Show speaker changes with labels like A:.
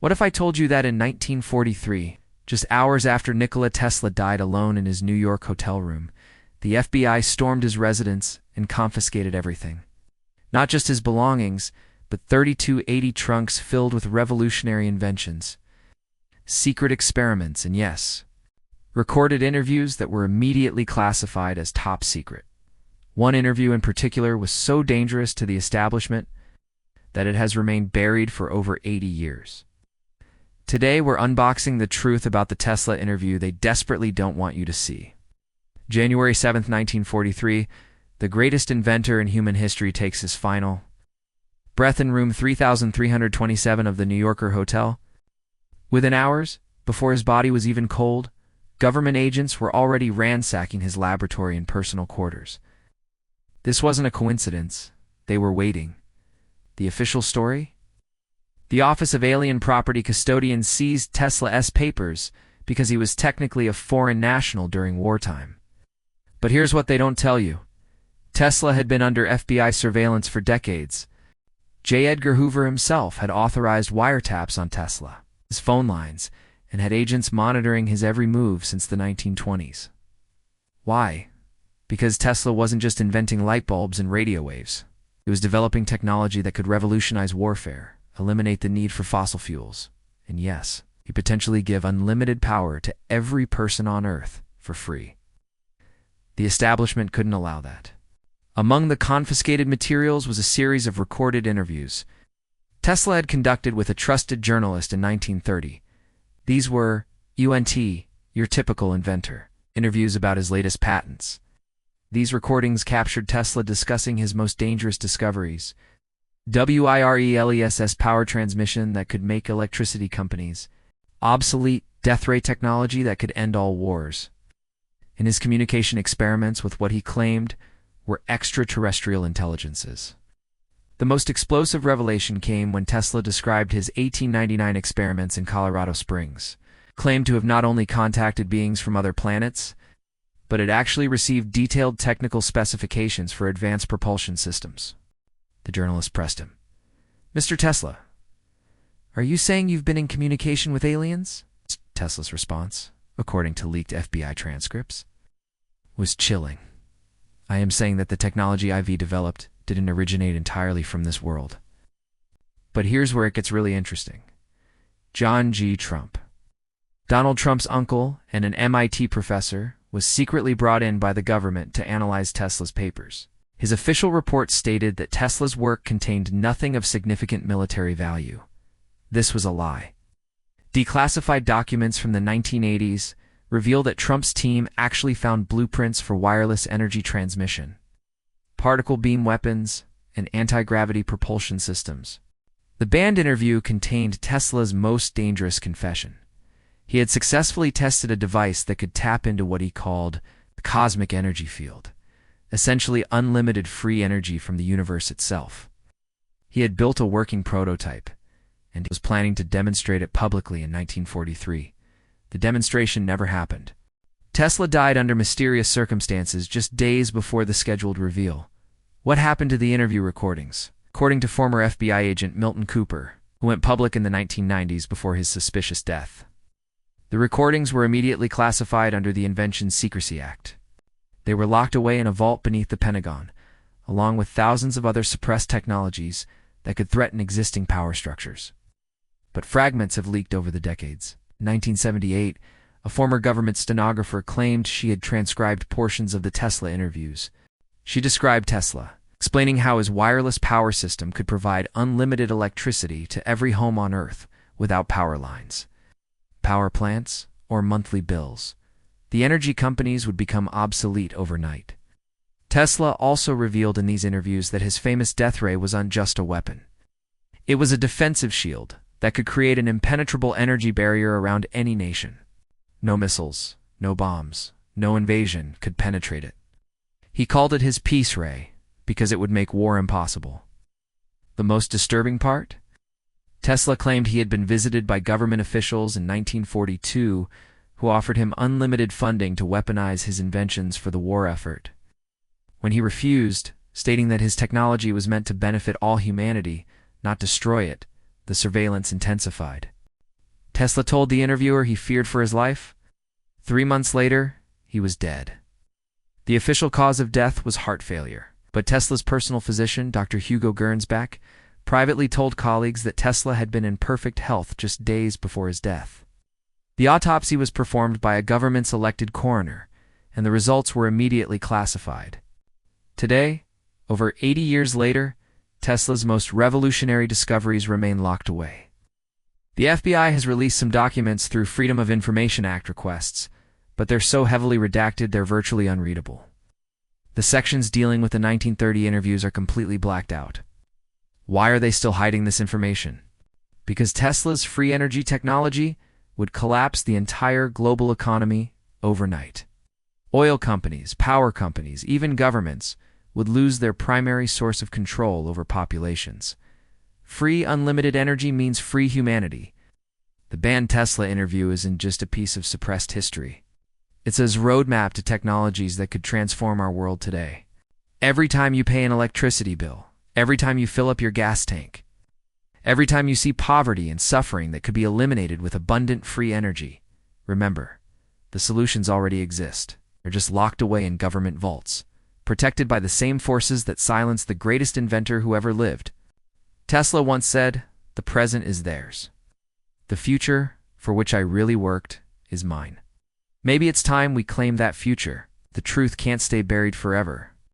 A: What if I told you that in 1943, just hours after Nikola Tesla died alone in his New York hotel room, the FBI stormed his residence and confiscated everything? Not just his belongings, but 3280 trunks filled with revolutionary inventions, secret experiments, and yes, recorded interviews that were immediately classified as top secret. One interview in particular was so dangerous to the establishment that it has remained buried for over 80 years. Today, we're unboxing the truth about the Tesla interview they desperately don't want you to see. January 7, 1943, the greatest inventor in human history takes his final breath in room 3327 of the New Yorker hotel. Within hours, before his body was even cold, government agents were already ransacking his laboratory and personal quarters. This wasn't a coincidence. They were waiting. The official story? The Office of Alien Property Custodian seized Tesla's papers because he was technically a foreign national during wartime. But here's what they don't tell you. Tesla had been under FBI surveillance for decades. J. Edgar Hoover himself had authorized wiretaps on Tesla, his phone lines, and had agents monitoring his every move since the 1920s. Why? Because Tesla wasn't just inventing light bulbs and radio waves. It was developing technology that could revolutionize warfare, eliminate the need for fossil fuels, and yes, he potentially give unlimited power to every person on Earth for free. The establishment couldn't allow that. Among the confiscated materials was a series of recorded interviews Tesla had conducted with a trusted journalist in 1930. These were UNT, your typical inventor, interviews about his latest patents. These recordings captured Tesla discussing his most dangerous discoveries, wireless power transmission that could make electricity companies, obsolete death ray technology that could end all wars, and his communication experiments with what he claimed were extraterrestrial intelligences. The most explosive revelation came when Tesla described his 1899 experiments in Colorado Springs, claimed to have not only contacted beings from other planets, but had actually received detailed technical specifications for advanced propulsion systems. The journalist pressed him. "Mr. Tesla, are you saying you've been in communication with aliens?" Tesla's response, according to leaked FBI transcripts, was chilling. "I am saying that the technology I've developed didn't originate entirely from this world." But here's where it gets really interesting. John G. Trump, Donald Trump's uncle and an MIT professor, was secretly brought in by the government to analyze Tesla's papers. His official report stated that Tesla's work contained nothing of significant military value. This was a lie. Declassified documents from the 1980s reveal that Trump's team actually found blueprints for wireless energy transmission, particle beam weapons, and anti-gravity propulsion systems. The banned interview contained Tesla's most dangerous confession. He had successfully tested a device that could tap into what he called the cosmic energy field, essentially unlimited free energy from the universe itself. He had built a working prototype, and was planning to demonstrate it publicly in 1943. The demonstration never happened. Tesla died under mysterious circumstances just days before the scheduled reveal. What happened to the interview recordings? According to former FBI agent Milton Cooper, who went public in the 1990s before his suspicious death, the recordings were immediately classified under the Invention Secrecy Act. They were locked away in a vault beneath the Pentagon, along with thousands of other suppressed technologies that could threaten existing power structures. But fragments have leaked over the decades. In 1978, a former government stenographer claimed she had transcribed portions of the Tesla interviews. She described Tesla, explaining how his wireless power system could provide unlimited electricity to every home on Earth without power lines, power plants, or monthly bills. The energy companies would become obsolete overnight. Tesla also revealed in these interviews that his famous death ray wasn't just a weapon. It was a defensive shield that could create an impenetrable energy barrier around any nation. No missiles, no bombs, no invasion could penetrate it. He called it his peace ray because it would make war impossible. The most disturbing part? Tesla claimed he had been visited by government officials in 1942 who offered him unlimited funding to weaponize his inventions for the war effort. When he refused, stating that his technology was meant to benefit all humanity, not destroy it, the surveillance intensified. Tesla told the interviewer he feared for his life. 3 months later, he was dead. The official cause of death was heart failure, but Tesla's personal physician, Dr. Hugo Gernsback, privately told colleagues that Tesla had been in perfect health just days before his death. The autopsy was performed by a government's elected coroner, and the results were immediately classified. Today, over 80 years later, Tesla's most revolutionary discoveries remain locked away. The FBI has released some documents through Freedom of Information Act requests, but they're so heavily redacted they're virtually unreadable. The sections dealing with the 1930 interviews are completely blacked out. Why are they still hiding this information? Because Tesla's free energy technology would collapse the entire global economy overnight. Oil companies, power companies, even governments would lose their primary source of control over populations. Free, unlimited energy means free humanity. The banned Tesla interview isn't just a piece of suppressed history. It's a roadmap to technologies that could transform our world today. Every time you pay an electricity bill, every time you fill up your gas tank, every time you see poverty and suffering that could be eliminated with abundant free energy, remember, the solutions already exist. They're just locked away in government vaults, protected by the same forces that silenced the greatest inventor who ever lived. Tesla once said, "The present is theirs. The future, for which I really worked, is mine." Maybe it's time we claim that future. The truth can't stay buried forever.